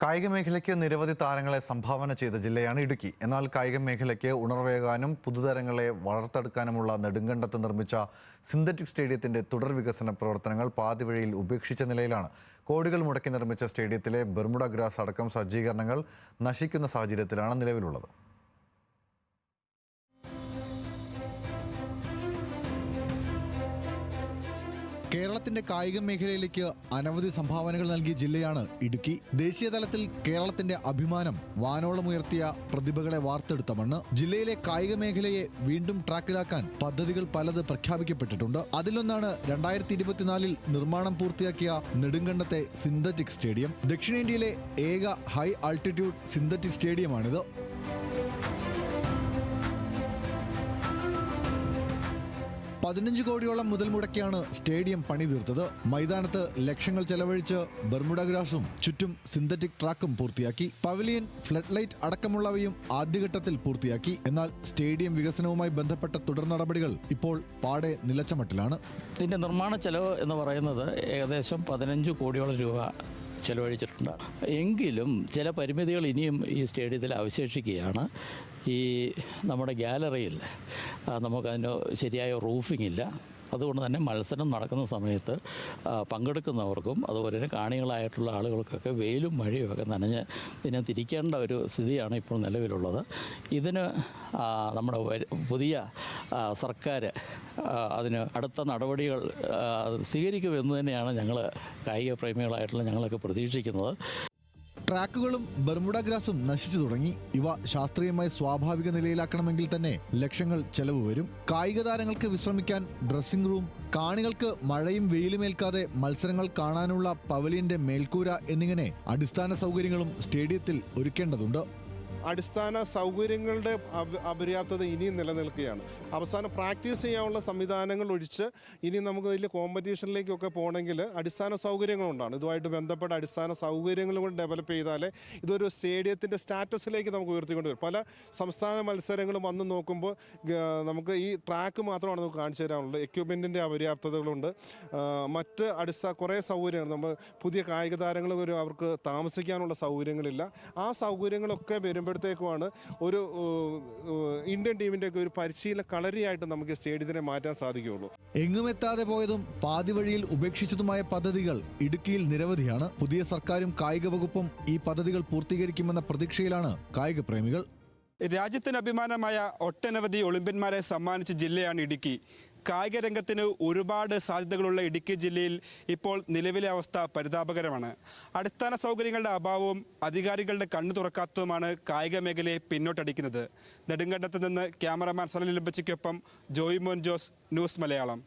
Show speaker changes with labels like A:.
A: കായിക മേഖലയ്ക്ക് നിരവധി താരങ്ങളെ സംഭാവന ചെയ്ത ജില്ലയാണ് ഇടുക്കി. എന്നാൽ കായിക മേഖലയ്ക്ക് ഉണർവേകാനും പുതുതരങ്ങളെ വളർത്തെടുക്കാനുമുള്ള നെടുങ്കണ്ടത്ത് നിർമ്മിച്ച സിന്തറ്റിക് സ്റ്റേഡിയത്തിന്റെ തുടർ വികസന പ്രവർത്തനങ്ങൾ പാതിവഴിയിൽ ഉപേക്ഷിച്ച നിലയിലാണ്. കോടികൾ മുടക്കി നിർമ്മിച്ച സ്റ്റേഡിയത്തിലെ ബെർമുഡ ഗ്രാസ് അടക്കം സജ്ജീകരണങ്ങൾ നശിക്കുന്ന സാഹചര്യത്തിലാണ് നിലവിലുള്ളത്. കേരളത്തിന്റെ കായിക മേഖലയിലേക്ക് അനവധി സംഭാവനകൾ നൽകിയ ജില്ലയാണ് ഇടുക്കി. ദേശീയ തലത്തിൽ കേരളത്തിന്റെ അഭിമാനം വാനോളമുയർത്തിയ പ്രതിഭകളെ വാർത്തെടുത്ത മണ്ണ്. ജില്ലയിലെ കായിക മേഖലയെ വീണ്ടും ട്രാക്കിലാക്കാൻ പദ്ധതികൾ പലത് പ്രഖ്യാപിക്കപ്പെട്ടിട്ടുണ്ട്. അതിലൊന്നാണ് 2024 നിർമ്മാണം പൂർത്തിയാക്കിയ നെടുങ്കണ്ടത്തെ സിന്തറ്റിക് സ്റ്റേഡിയം. ദക്ഷിണേന്ത്യയിലെ ഏക ഹൈ ആൾട്ടിറ്റ്യൂഡ് സിന്തറ്റിക് സ്റ്റേഡിയമാണിത്. 15 കോടിയോളം മുതൽ മുടക്കിയാണ് സ്റ്റേഡിയം പണിതീർത്തത്. മൈതാനത്ത് ലക്ഷങ്ങൾ ചെലവഴിച്ച് ബെർമുഡ ഗ്രാസും ചുറ്റും സിന്തറ്റിക് ട്രാക്കും പൂർത്തിയാക്കി. പവലിയൻ, ഫ്ലഡ് ലൈറ്റ് അടക്കമുള്ളവയും ആദ്യഘട്ടത്തിൽ പൂർത്തിയാക്കി. എന്നാൽ സ്റ്റേഡിയം വികസനവുമായി ബന്ധപ്പെട്ട തുടർ നടപടികൾ ഇപ്പോൾ പാടെ നിലച്ച മട്ടിലാണ്.
B: ഇതിന്റെ നിർമ്മാണ ചെലവ് എന്ന് പറയുന്നത് ഏകദേശം 15 കോടിയോളം രൂപ ചെലവഴിച്ചിട്ടുണ്ട്. എങ്കിലും ചില പരിമിതികൾ ഇനിയും ഈ സ്റ്റേഡിയത്തിൽ അവശേഷിക്കുകയാണ്. ഈ നമ്മുടെ ഗാലറിയിൽ നമുക്കതിന് ശരിയായ റൂഫിംഗ് ഇല്ല. അതുകൊണ്ട് തന്നെ മത്സരം നടക്കുന്ന സമയത്ത് പങ്കെടുക്കുന്നവർക്കും അതുപോലെ തന്നെ കാണികളായിട്ടുള്ള ആളുകൾക്കൊക്കെ വെയിലും മഴയും ഒക്കെ നനഞ്ഞ് ഇതിനെ തിരിക്കേണ്ട ഒരു സ്ഥിതിയാണ് ഇപ്പോൾ നിലവിലുള്ളത്. ഇതിന് നമ്മുടെ പുതിയ സർക്കാർ അതിന് അടുത്ത നടപടികൾ സ്വീകരിക്കുമെന്ന് തന്നെയാണ് ഞങ്ങൾ കായിക പ്രേമികളായിട്ടുള്ള ഞങ്ങളൊക്കെ പ്രതീക്ഷിക്കുന്നത്.
A: ട്രാക്കുകളും ബെർമുഡ ഗ്രാസും നശിച്ചു തുടങ്ങി. ഇവ ശാസ്ത്രീയമായി സ്വാഭാവിക നിലയിലാക്കണമെങ്കിൽ തന്നെ ലക്ഷങ്ങൾ ചെലവ് വരും. കായിക താരങ്ങൾക്ക് വിശ്രമിക്കാൻ ഡ്രസ്സിംഗ് റൂം, കാണികൾക്ക് മഴയും വെയിലുമേൽക്കാതെ മത്സരങ്ങൾ കാണാനുള്ള പവലിയന്റെ മേൽക്കൂര എന്നിങ്ങനെ അടിസ്ഥാന സൗകര്യങ്ങളും സ്റ്റേഡിയത്തിൽ ഒരുക്കേണ്ടതുണ്ട്.
C: അടിസ്ഥാന സൗകര്യങ്ങളുടെ അപര്യാപ്തത ഇനിയും നിലനിൽക്കുകയാണ്. അവസാനം പ്രാക്ടീസ് ചെയ്യാനുള്ള സംവിധാനങ്ങൾ ഒഴിച്ച് ഇനി നമുക്ക് വലിയ കോമ്പറ്റീഷനിലേക്കൊക്കെ പോകണമെങ്കിൽ അടിസ്ഥാന സൗകര്യങ്ങളുണ്ടാണ്. ഇതുമായിട്ട് ബന്ധപ്പെട്ട അടിസ്ഥാന സൗകര്യങ്ങളും കൂടി ഡെവലപ്പ് ചെയ്താലേ ഇതൊരു സ്റ്റേഡിയത്തിൻ്റെ സ്റ്റാറ്റസിലേക്ക് നമുക്ക് ഉയർത്തിക്കൊണ്ട് വരും. പല സംസ്ഥാന മത്സരങ്ങളും വന്ന് നോക്കുമ്പോൾ നമുക്ക് ഈ ട്രാക്ക് മാത്രമാണ് നമുക്ക് കാണിച്ചു തരാനുള്ളത്. എക്യുപ്മെൻറ്റിൻ്റെ അപര്യാപ്തതകളുണ്ട്. മറ്റ് കുറേ സൗകര്യങ്ങൾ, നമ്മൾ പുതിയ കായിക താരങ്ങൾ വരും, അവർക്ക് താമസിക്കാനുള്ള സൗകര്യങ്ങളില്ല. ആ സൗകര്യങ്ങളൊക്കെ വരുമ്പോഴത്തേക്കുമാണ് ഒരു ഇന്ത്യൻ ടീമിൻ്റെ ഒക്കെ ഒരു പരിശീലന കളരിയായിട്ട് നമുക്ക് സ്റ്റേഡിയത്തിനെ മാറ്റാൻ സാധിക്കുകയുള്ളൂ.
A: എങ്ങുമെത്താതെ പോയതും പാതിവഴിയിൽ ഉപേക്ഷിച്ചതുമായ പദ്ധതികൾ ഇടുക്കിയിൽ നിരവധിയാണ്. പുതിയ സർക്കാരും കായിക വകുപ്പും ഈ പദ്ധതികൾ പൂർത്തീകരിക്കുമെന്ന പ്രതീക്ഷയിലാണ് കായിക പ്രേമികൾ.
D: രാജ്യത്തിന് അഭിമാനമായ ഒട്ടനവധി ഒളിമ്പ്യന്മാരെ സമ്മാനിച്ച ജില്ലയാണ് ഇടുക്കി. കായിക രംഗത്തിന് ഒരുപാട് സാധ്യതകളുള്ള ഇടുക്കി ജില്ലയിൽ ഇപ്പോൾ നിലവിലെ അവസ്ഥ പരിതാപകരമാണ്. അടിസ്ഥാന സൗകര്യങ്ങളുടെ അഭാവവും അധികാരികളുടെ കണ്ണു തുറക്കാത്തതുമാണ് കായിക മേഖലയെ പിന്നോട്ടടിക്കുന്നത്. നെടുങ്കണ്ടത്ത് നിന്ന് ക്യാമറമാൻ സലീൽ ലംബച്ചിക്കൊപ്പം ജോയ് മോൻ ജോസ്, ന്യൂസ് മലയാളം.